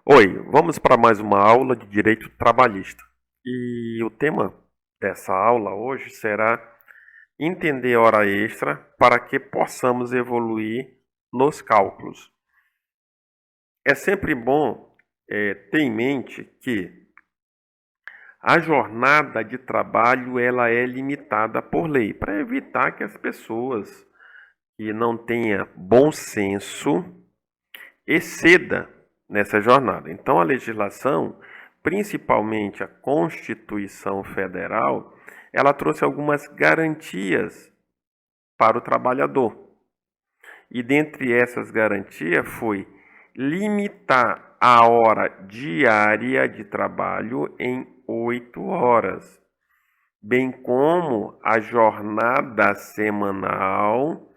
Oi, vamos para mais uma aula de direito trabalhista. E o tema dessa aula hoje será entender hora extra para que possamos evoluir nos cálculos. É sempre bom ter em mente que a jornada de trabalho ela é limitada por lei, para evitar que as pessoas que não tenham bom senso exceda nessa jornada. Então, a legislação, principalmente a Constituição Federal, ela trouxe algumas garantias para o trabalhador. E dentre essas garantias foi limitar a hora diária de trabalho em 8 horas, bem como a jornada semanal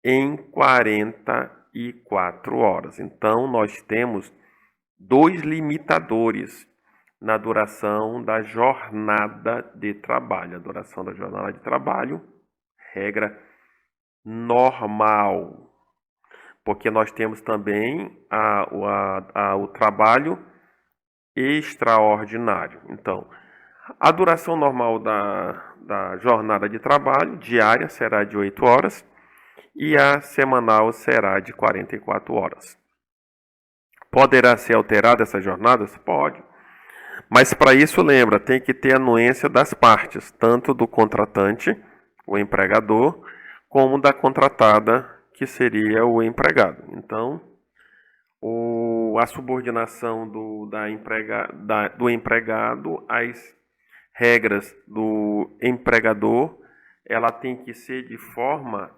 em 44 horas. Então, nós temos dois limitadores na duração da jornada de trabalho. A duração da jornada de trabalho, regra normal, porque nós temos também o trabalho extraordinário. Então, a duração normal da jornada de trabalho diária será de 8 horas e a semanal será de 44 horas. Poderá ser alterada essa jornada? Pode. Mas para isso, lembra, tem que ter anuência das partes, tanto do contratante, o empregador, como da contratada, que seria o empregado. Então, a subordinação do empregado às regras do empregador, ela tem que ser de forma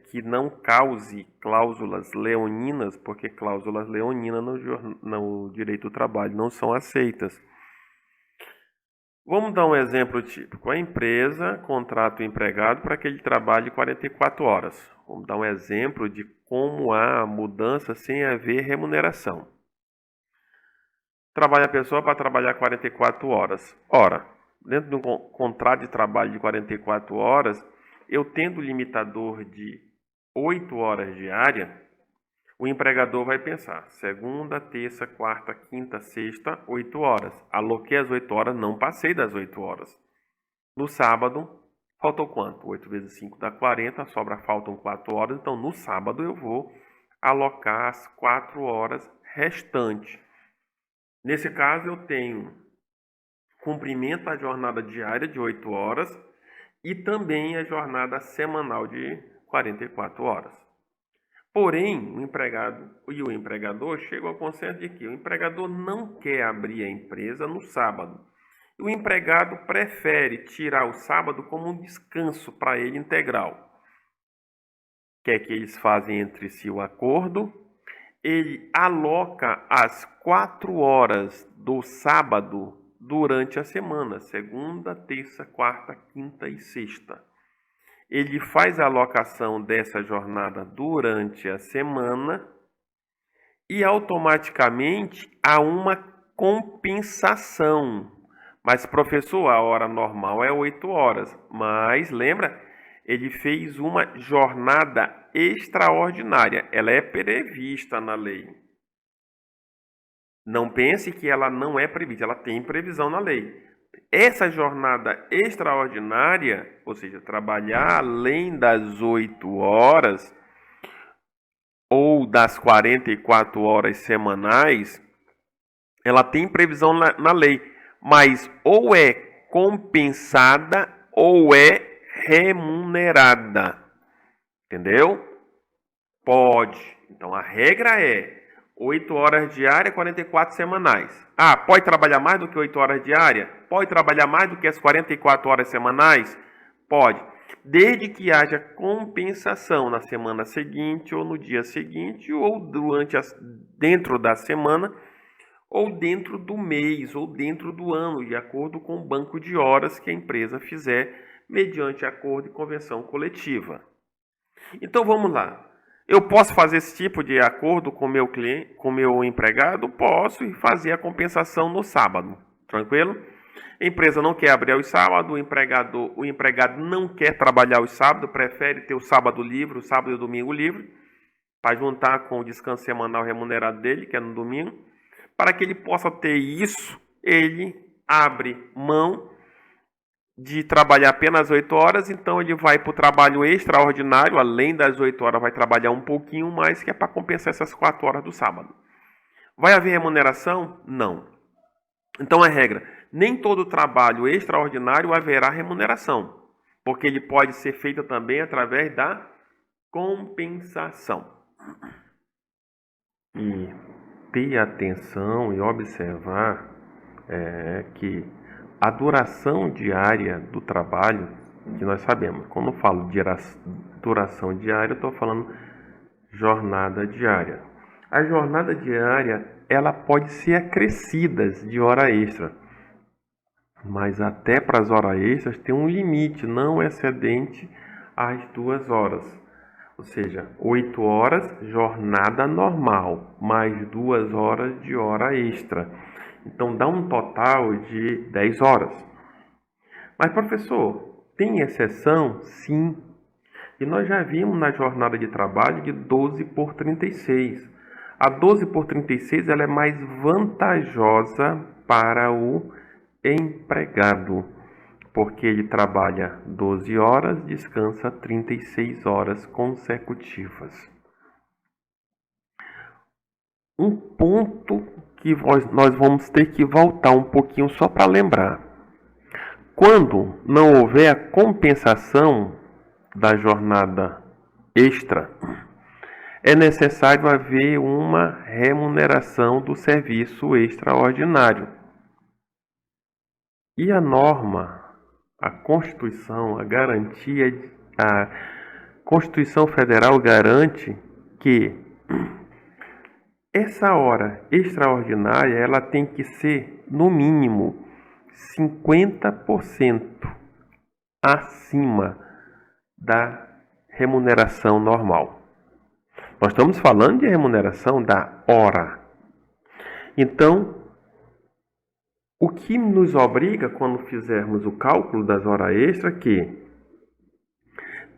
que não cause cláusulas leoninas, porque cláusulas leoninas no direito do trabalho não são aceitas. Vamos dar um exemplo típico. A empresa contrata o empregado para que ele trabalhe 44 horas. Vamos dar um exemplo de como há mudança sem haver remuneração. Trabalha a pessoa para trabalhar 44 horas. Ora, dentro de um contrato de trabalho de 44 horas, eu tendo o limitador de 8 horas diária, o empregador vai pensar, segunda, terça, quarta, quinta, sexta, 8 horas. Aloquei as 8 horas, não passei das 8 horas. No sábado, faltou quanto? 8 vezes 5 dá 40, faltam 4 horas, então no sábado eu vou alocar as 4 horas restantes. Nesse caso, eu tenho cumprimento a jornada diária de 8 horas e também a jornada semanal de 44 horas. Porém, o empregado e o empregador chegam ao consenso de que o empregador não quer abrir a empresa no sábado. E o empregado prefere tirar o sábado como um descanso para ele integral. O que é que eles fazem entre si o acordo? Ele aloca as 4 horas do sábado durante a semana, segunda, terça, quarta, quinta e sexta. Ele faz a alocação dessa jornada durante a semana e automaticamente há uma compensação. Mas, professor, a hora normal é 8 horas. Mas, lembra, ele fez uma jornada extraordinária. Ela é prevista na lei. Não pense que ela não é prevista, ela tem previsão na lei. Essa jornada extraordinária, ou seja, trabalhar além das 8 horas ou das 44 horas semanais, ela tem previsão na lei, mas ou é compensada ou é remunerada. Entendeu? Pode. Então a regra é 8 horas diárias, 44 semanais. Ah, pode trabalhar mais do que 8 horas diárias? Pode trabalhar mais do que as 44 horas semanais? Pode. Desde que haja compensação na semana seguinte, ou no dia seguinte, ou dentro da semana, ou dentro do mês, ou dentro do ano, de acordo com o banco de horas que a empresa fizer, mediante acordo e convenção coletiva. Então vamos lá. Eu posso fazer esse tipo de acordo com meu cliente, com meu empregado? Posso, e fazer a compensação no sábado. Tranquilo? A empresa não quer abrir aos sábados, o empregado não quer trabalhar os sábados, prefere ter o sábado livre, o sábado e o domingo livre, para juntar com o descanso semanal remunerado dele, que é no domingo. Para que ele possa ter isso, ele abre mão de trabalhar apenas 8 horas, então ele vai para o trabalho extraordinário, além das 8 horas, vai trabalhar um pouquinho mais, que é para compensar essas 4 horas do sábado. Vai haver remuneração? Não. Então a regra, nem todo trabalho extraordinário haverá remuneração, porque ele pode ser feito também através da compensação. E ter atenção e observar que a duração diária do trabalho, que nós sabemos, quando eu falo de duração diária, eu estou falando jornada diária. A jornada diária, ela pode ser acrescida de hora extra, mas até para as horas extras tem um limite, não excedente às 2 horas. Ou seja, 8 horas, jornada normal, mais 2 horas de hora extra. Então, dá um total de 10 horas. Mas, professor, tem exceção? Sim. E nós já vimos na jornada de trabalho de 12 por 36. A 12 por 36 ela é mais vantajosa para o empregado, porque ele trabalha 12 horas, descansa 36 horas consecutivas. Um ponto que nós vamos ter que voltar um pouquinho só para lembrar. Quando não houver a compensação da jornada extra, é necessário haver uma remuneração do serviço extraordinário. E a norma, a Constituição, a Constituição Federal garante que essa hora extraordinária ela tem que ser, no mínimo, 50% acima da remuneração normal. Nós estamos falando de remuneração da hora. Então, o que nos obriga quando fizermos o cálculo das horas extras é que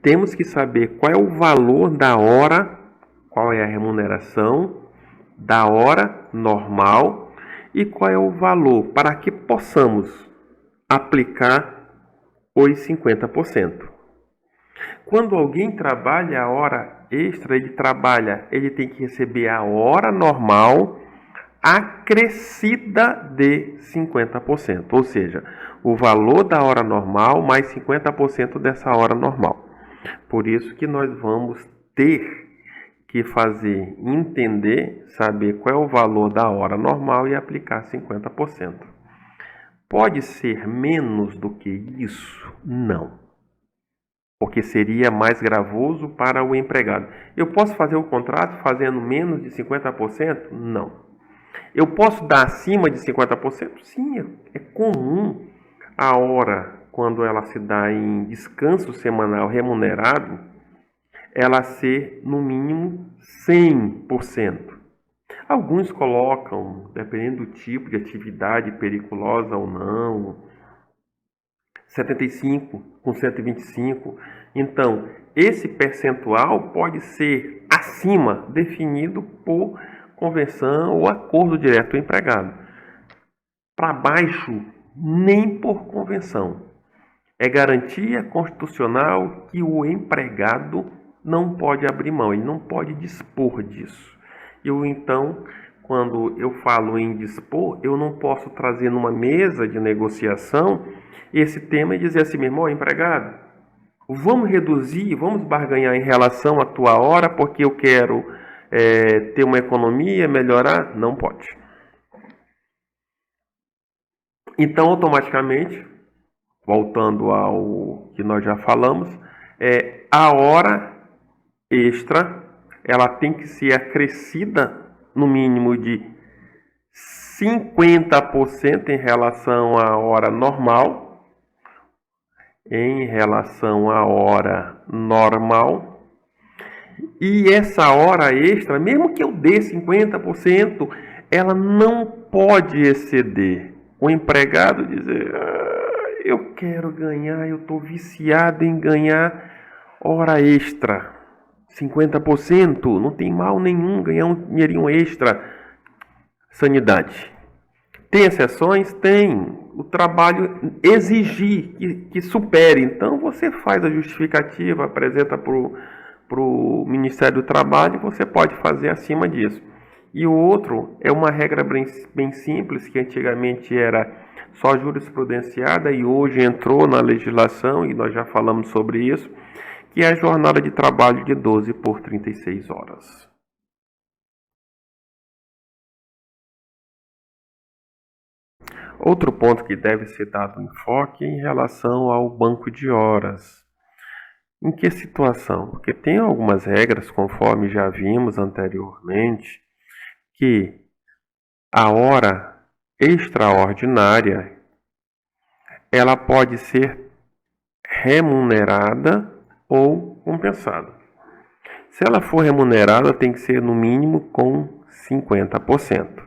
temos que saber qual é o valor da hora, qual é a remuneração da hora normal e qual é o valor para que possamos aplicar os 50%. Quando alguém trabalha a hora extra, ele tem que receber a hora normal acrescida de 50%, ou seja, o valor da hora normal mais 50% dessa hora normal. Por isso que nós vamos ter que fazer entender, saber qual é o valor da hora normal e aplicar 50%. Pode ser menos do que isso? Não. Porque seria mais gravoso para o empregado. Eu posso fazer o contrato fazendo menos de 50%? Não. Eu posso dar acima de 50%? Sim, é comum a hora, quando ela se dá em descanso semanal remunerado, ela ser no mínimo 100%. Alguns colocam, dependendo do tipo de atividade periculosa ou não, 75 com 125. Então, esse percentual pode ser acima, definido por convenção ou acordo direto do empregado. Para baixo, nem por convenção. É garantia constitucional que o empregado não pode abrir mão, ele não pode dispor disso. Então, quando eu falo em dispor, eu não posso trazer numa mesa de negociação esse tema e dizer assim, meu irmão, empregado, vamos reduzir, vamos barganhar em relação à tua hora, porque eu quero ter uma economia, melhorar. Não pode. Então, automaticamente, voltando ao que nós já falamos, a hora extra, ela tem que ser acrescida no mínimo de 50% em relação à hora normal, e essa hora extra, mesmo que eu dê 50%, ela não pode exceder. O empregado dizer, eu quero ganhar, eu estou viciado em ganhar hora extra, 50%, não tem mal nenhum ganhar um dinheirinho extra. sanidade. Tem exceções? Tem. O trabalho exigir que supere. Então, você faz a justificativa, apresenta para o Ministério do Trabalho, você pode fazer acima disso. E o outro é uma regra bem simples, que antigamente era só jurisprudenciada e hoje entrou na legislação, e nós já falamos sobre isso, que é a jornada de trabalho de 12 por 36 horas. Outro ponto que deve ser dado enfoque é em relação ao banco de horas. Em que situação? Porque tem algumas regras, conforme já vimos anteriormente, que a hora extraordinária ela pode ser remunerada ou compensada. Se ela for remunerada, tem que ser no mínimo com 50%.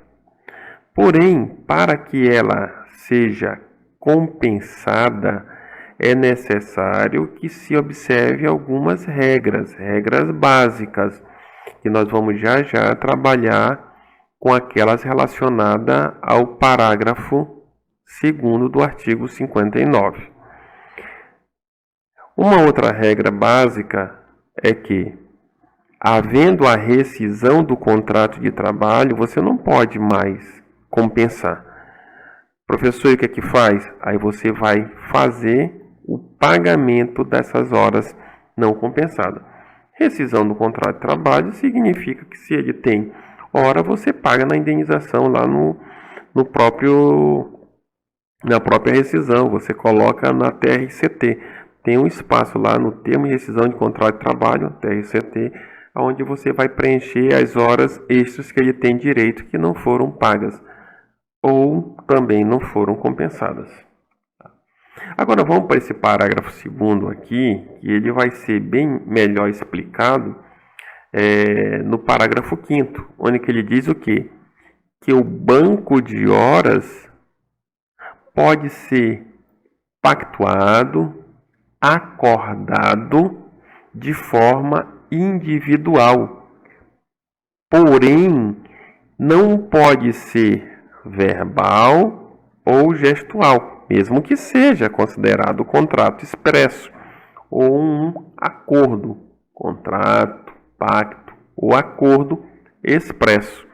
Porém, para que ela seja compensada, é necessário que se observe algumas regras básicas, que nós vamos já trabalhar com aquelas relacionadas ao parágrafo 2º do artigo 59. Uma outra regra básica é que, havendo a rescisão do contrato de trabalho, você não pode mais compensar. Professor, o que é que faz? Aí você vai fazer o pagamento dessas horas não compensadas. Rescisão do contrato de trabalho significa que se ele tem hora, você paga na indenização lá na própria rescisão. Você coloca na TRCT. Tem um espaço lá no termo de rescisão de contrato de trabalho, TRCT, onde você vai preencher as horas extras que ele tem direito que não foram pagas ou também não foram compensadas. Agora vamos para esse parágrafo 2º aqui, que ele vai ser bem melhor explicado no parágrafo 5º, onde que ele diz o quê? Que o banco de horas pode ser pactuado, acordado de forma individual, porém não pode ser verbal ou gestual, mesmo que seja considerado contrato expresso ou um acordo, contrato, pacto ou acordo expresso.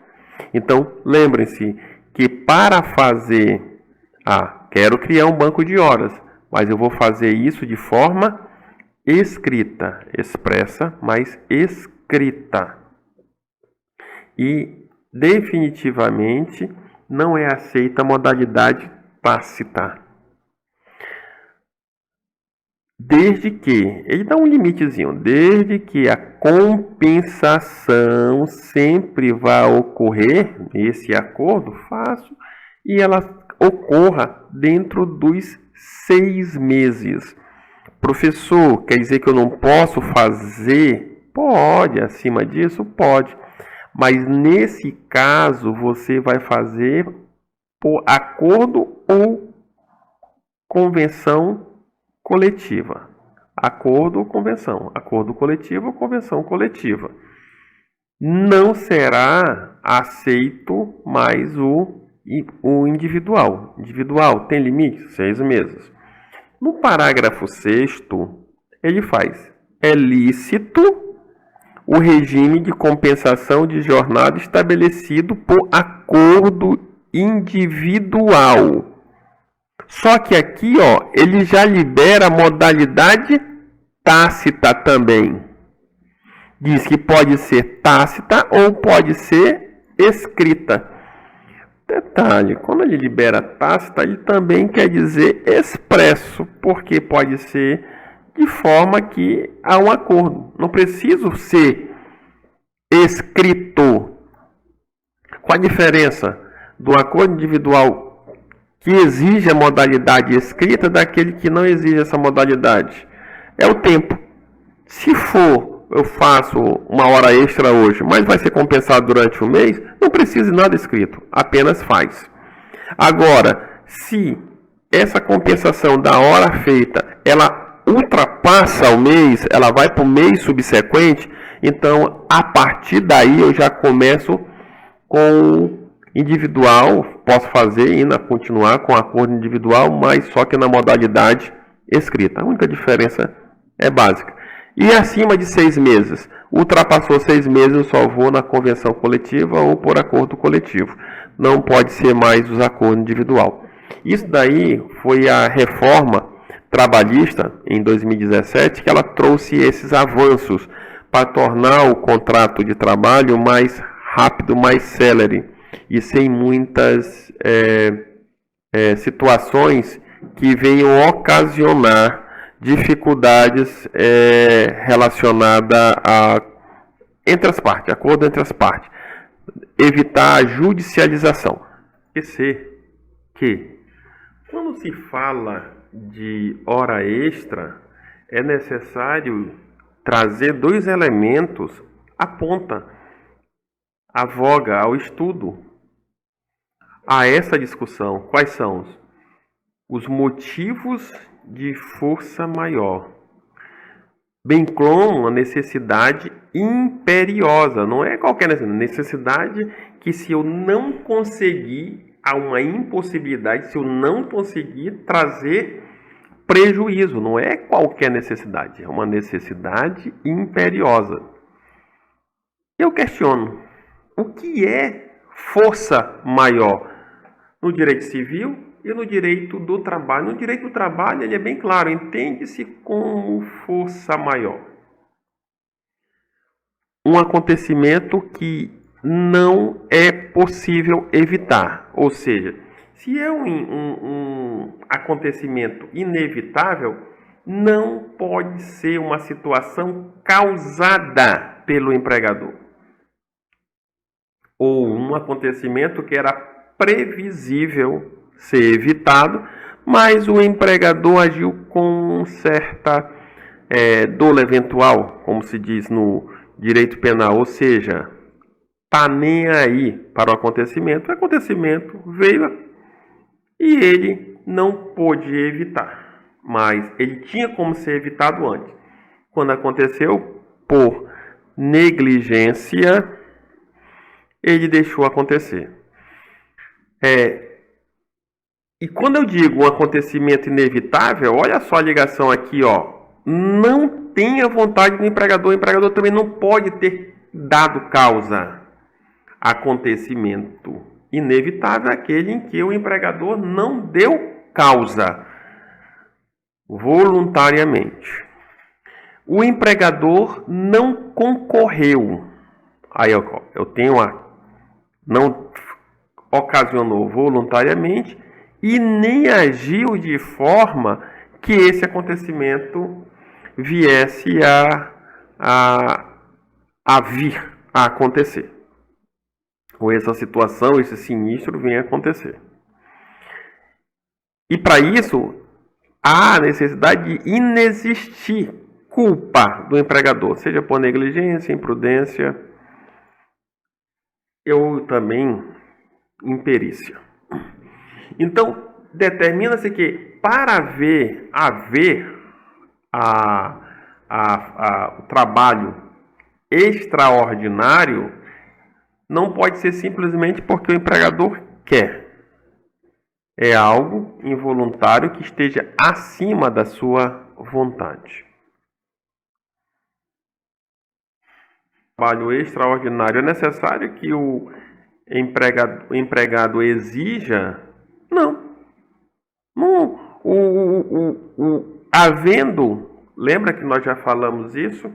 Então, lembrem-se que para fazer, quero criar um banco de horas, mas eu vou fazer isso de forma escrita, expressa, mas escrita. E definitivamente não é aceita a modalidade tácita. Desde que, ele dá um limitezinho, desde que a compensação sempre vai ocorrer, esse acordo faço, e ela ocorra dentro dos 6 meses. Professor, quer dizer que eu não posso fazer? Pode, acima disso pode. Mas nesse caso você vai fazer por acordo ou convenção coletiva. Acordo ou convenção. Acordo coletivo ou convenção coletiva. Não será aceito mais o individual. Individual tem limite? 6 meses. No parágrafo 6º, ele faz: é lícito o regime de compensação de jornada estabelecido por acordo individual. Só que aqui, ele já libera a modalidade tácita também. Diz que pode ser tácita ou pode ser escrita. Detalhe, quando ele libera tácita, ele também quer dizer expresso, porque pode ser de forma que há um acordo. Não preciso ser escrito. Qual a diferença do acordo individual que exige a modalidade escrita daquele que não exige essa modalidade? É o tempo. Se for, eu faço uma hora extra hoje, mas vai ser compensado durante o mês, não precisa de nada escrito, apenas faz. Agora, se essa compensação da hora feita, ela ultrapassa o mês, ela vai para o mês subsequente, então a partir daí eu já começo com Individual, posso fazer e ainda continuar com acordo individual, mas só que na modalidade escrita. A única diferença é básica. E acima de 6 meses, ultrapassou 6 meses, eu só vou na convenção coletiva ou por acordo coletivo. Não pode ser mais os acordos individual. Isso daí foi a reforma trabalhista em 2017 que ela trouxe esses avanços para tornar o contrato de trabalho mais rápido, mais célere e sem muitas situações que venham ocasionar dificuldades relacionadas entre as partes, acordo entre as partes. Evitar a judicialização. Esquecer que quando se fala de hora extra, é necessário trazer 2 elementos à ponta, à voga, ao estudo, a essa discussão. Quais são os motivos de força maior, bem como a necessidade imperiosa, não é qualquer necessidade que se eu não conseguir, há uma impossibilidade, se eu não conseguir trazer prejuízo, não é qualquer necessidade, é uma necessidade imperiosa. Eu questiono, o que é força maior no direito civil e no direito do trabalho? No direito do trabalho, ele é bem claro, entende-se como força maior um acontecimento que não é possível evitar. Ou seja, se é um acontecimento inevitável, não pode ser uma situação causada pelo empregador. Ou um acontecimento que era previsível ser evitado, mas o empregador agiu com certa dolo eventual, como se diz no direito penal, ou seja, tá nem aí para o acontecimento veio e ele não pôde evitar, mas ele tinha como ser evitado antes. Quando aconteceu, por negligência, ele deixou acontecer. E quando eu digo um acontecimento inevitável, olha só a ligação aqui, ó. Não tenha vontade do empregador. O empregador também não pode ter dado causa. Acontecimento inevitável é aquele em que o empregador não deu causa voluntariamente. O empregador não concorreu. Aí eu tenho não ocasionou voluntariamente e nem agiu de forma que esse acontecimento viesse a vir a acontecer. Ou essa situação, esse sinistro venha a acontecer. E para isso, há necessidade de inexistir culpa do empregador, seja por negligência, imprudência, ou também imperícia. Então, determina-se que para haver o trabalho extraordinário, não pode ser simplesmente porque o empregador quer. É algo involuntário que esteja acima da sua vontade. Trabalho extraordinário é necessário que o empregado exija? Não. Havendo, lembra que nós já falamos isso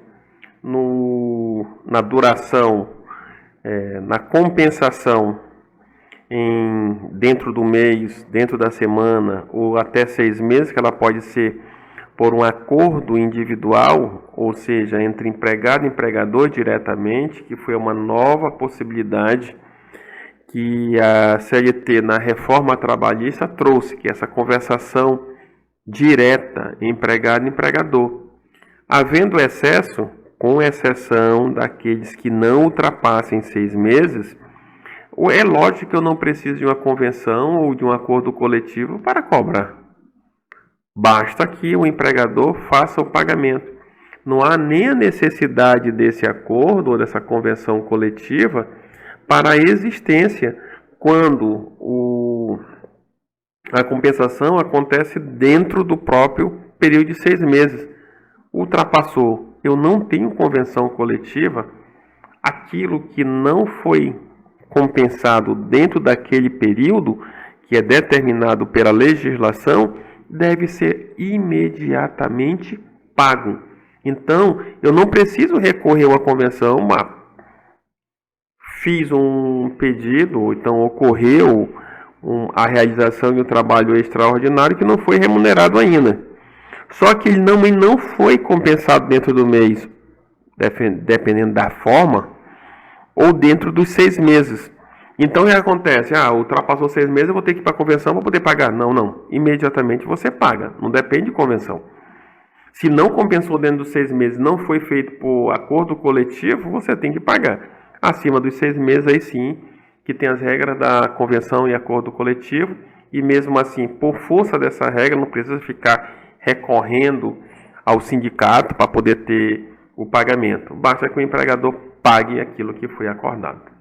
na duração, na compensação dentro do mês, dentro da semana ou até 6 meses, que ela pode ser por um acordo individual, ou seja, entre empregado e empregador diretamente, que foi uma nova possibilidade que a CLT na reforma trabalhista trouxe, que é essa conversação direta empregado e empregador. Havendo excesso, com exceção daqueles que não ultrapassem 6 meses, é lógico que eu não preciso de uma convenção ou de um acordo coletivo para cobrar. Basta que o empregador faça o pagamento. Não há nem a necessidade desse acordo ou dessa convenção coletiva para a existência, quando a compensação acontece dentro do próprio período de 6 meses. Ultrapassou, eu não tenho convenção coletiva, aquilo que não foi compensado dentro daquele período, que é determinado pela legislação, deve ser imediatamente pago. Então, eu não preciso recorrer a uma convenção, fiz um pedido, ou então ocorreu a realização de um trabalho extraordinário que não foi remunerado ainda. Só que ele não foi compensado dentro do mês, dependendo da forma, ou dentro dos 6 meses. Então, o que acontece? Ultrapassou 6 meses, eu vou ter que ir para a convenção para poder pagar. Não. Imediatamente você paga. Não depende de convenção. Se não compensou dentro dos 6 meses, não foi feito por acordo coletivo, você tem que pagar. Acima dos 6 meses, aí sim, que tem as regras da convenção e acordo coletivo. E mesmo assim, por força dessa regra, não precisa ficar recorrendo ao sindicato para poder ter o pagamento. Basta que o empregador pague aquilo que foi acordado.